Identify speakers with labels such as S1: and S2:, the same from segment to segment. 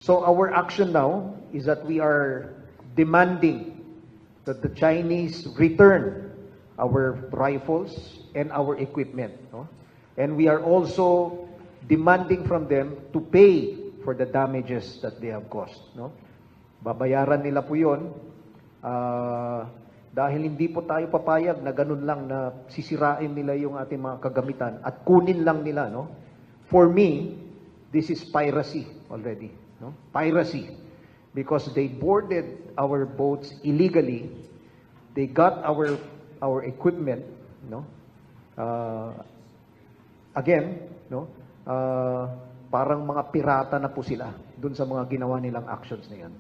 S1: So our action now is that we are demanding that the Chinese return our rifles and our equipment. No? And we are also demanding from them to pay for the damages that they have caused. No? Babayaran nila po yun. Dahil hindi po tayo papayag na ganun lang na sisirain nila yung ating mga kagamitan at kunin lang nila. No? For me, this is piracy already. No? Piracy. Because they boarded our boats illegally. They got our equipment. No? Again, no? Parang mga pirata na po sila dun sa mga ginawa nilang actions na yan.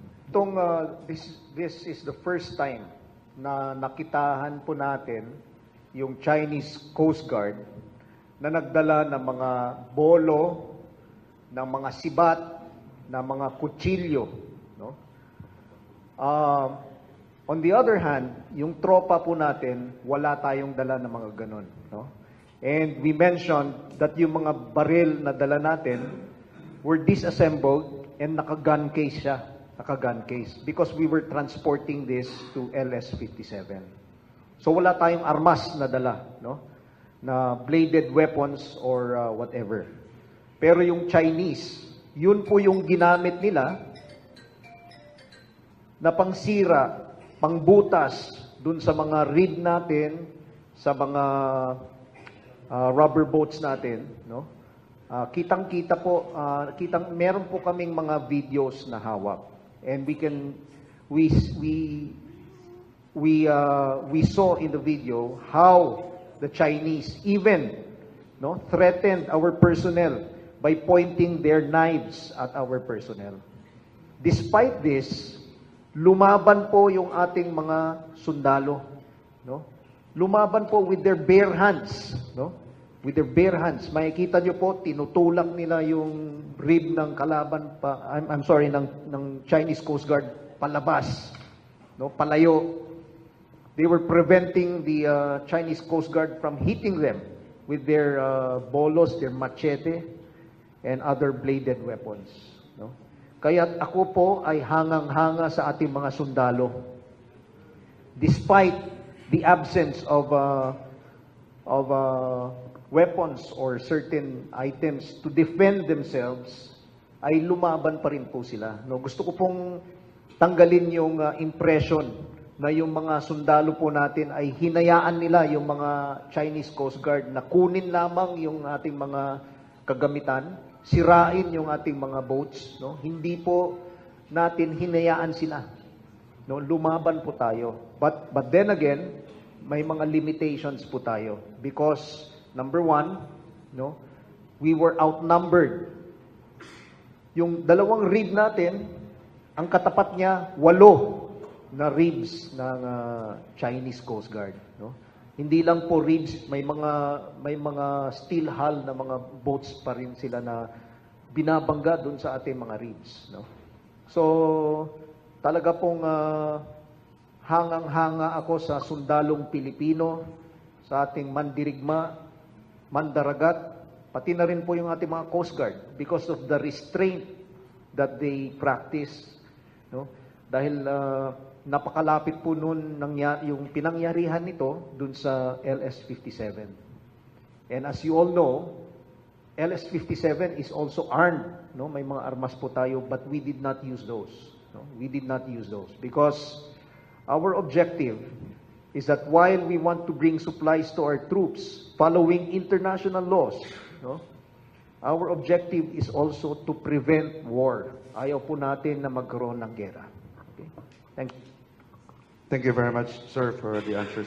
S1: This is the first time na nakitahan po natin yung Chinese Coast Guard na nagdala ng mga bolo, ng mga sibat, ng mga kutsilyo. No? On the other hand, yung tropa po natin, wala tayong dala ng mga ganon. No? And we mentioned that yung mga baril na dala natin were disassembled and naka-gun case siya. Naka-gun case. Because we were transporting this to LS-57. So wala tayong armas na dala. No? Na bladed weapons or whatever. Pero yung Chinese, yun po yung ginamit nila na pangsira, pangbutas dun sa mga rig natin, sa mga rubber boats natin, no? Kitang-kita po, meron po kaming mga videos na hawak. And we saw in the video how the Chinese even, no, threatened our personnel by pointing their knives at our personnel. Despite this, lumaban po yung ating mga sundalo, no? Lumaban po with their bare hands, no? With their bare hands. Makikita nyo po, tinutulak nila yung rib ng kalaban ng Chinese Coast Guard palabas, no? Palayo. They were preventing the Chinese Coast Guard from hitting them with their bolos, their machete, and other bladed weapons, no? Kaya ako po ay hangang-hanga sa ating mga sundalo. Despite the absence of weapons or certain items to defend themselves, ay lumaban pa rin po sila. No, gusto ko pong tanggalin yung impression na yung mga sundalo po natin ay hinayaan nila yung mga Chinese Coast Guard na kunin lamang yung ating mga kagamitan, sirain yung ating mga boats. No? Hindi po natin hinayaan sila. No? Lumaban po tayo. But then again, may mga limitations po tayo. Because, number one, no, we were outnumbered. Yung dalawang rib natin, ang katapat niya, 8 na ribs ng Chinese Coast Guard. No? Hindi lang po ribs, may mga steel hull na mga boats pa rin sila na binabangga doon sa ating mga ribs. No? So, talaga pong hangang-hanga ako sa sundalong Pilipino, sa ating mandirigma, mandaragat, pati na rin po yung ating mga Coast Guard because of the restraint that they practice. No? Dahil napakalapit po noon yung pinangyarihan nito dun sa LS-57. And as you all know, LS-57 is also armed. No? May mga armas po tayo, but we did not use those. No? We did not use those because our objective is that while we want to bring supplies to our troops following international laws, no, our objective is also to prevent war. Ayaw po natin na magkaroon ng gera. Okay? Thank you.
S2: Thank you very much, sir, for the answers.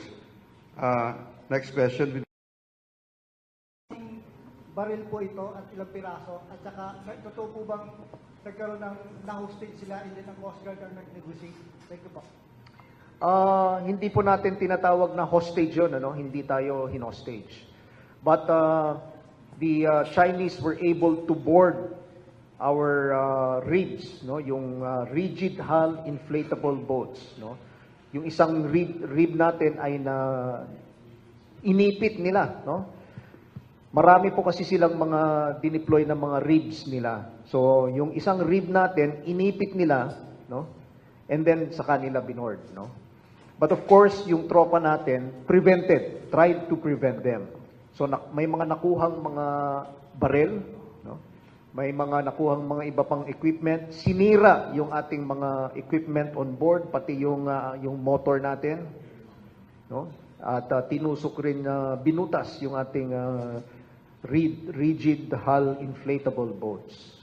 S2: Next question.
S3: Baril po ito at ilang piraso at saka totoo po bang nagkaroon ng na-hostage sila and then ang Coast Guard ang nag-negotiate? Thank you po.
S1: Hindi po natin tinatawag na hostage yun, ano? Hindi tayo hinostage. But the Chinese were able to board our ribs, no? Yung rigid hull inflatable boats, no? Yung isang rib natin ay inipit nila, no? marami po kasi silang mga dineploy na mga ribs nila. So, yung isang rib natin, inipit nila, no? And then sa kanila binoard, no? But of course, yung tropa natin tried to prevent them. So may mga nakuhang mga barel, no? May mga nakuhang mga iba pang equipment, sinira yung ating mga equipment on board, pati yung motor natin, no? At tinusok rin binutas yung ating rigid hull inflatable boats.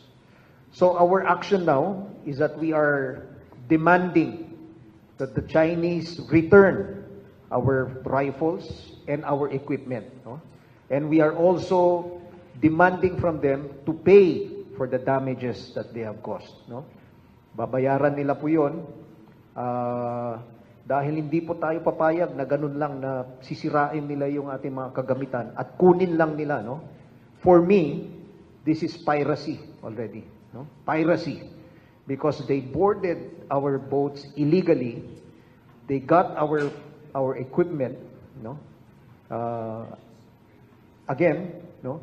S1: So our action now is that we are demanding that the Chinese return our rifles and our equipment, no? And we are also demanding from them to pay for the damages that they have caused, no? Babayaran nila po 'yon. Dahil hindi po tayo papayag na ganun lang na sisirain nila yung ating mga kagamitan at kunin lang nila, no? For me, this is piracy already, no? Piracy. Because they boarded our boats illegally, they got our equipment, no? Again, no?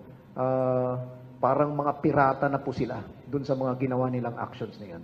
S1: Parang mga pirata na po sila dun sa mga ginawa nilang actions na yan.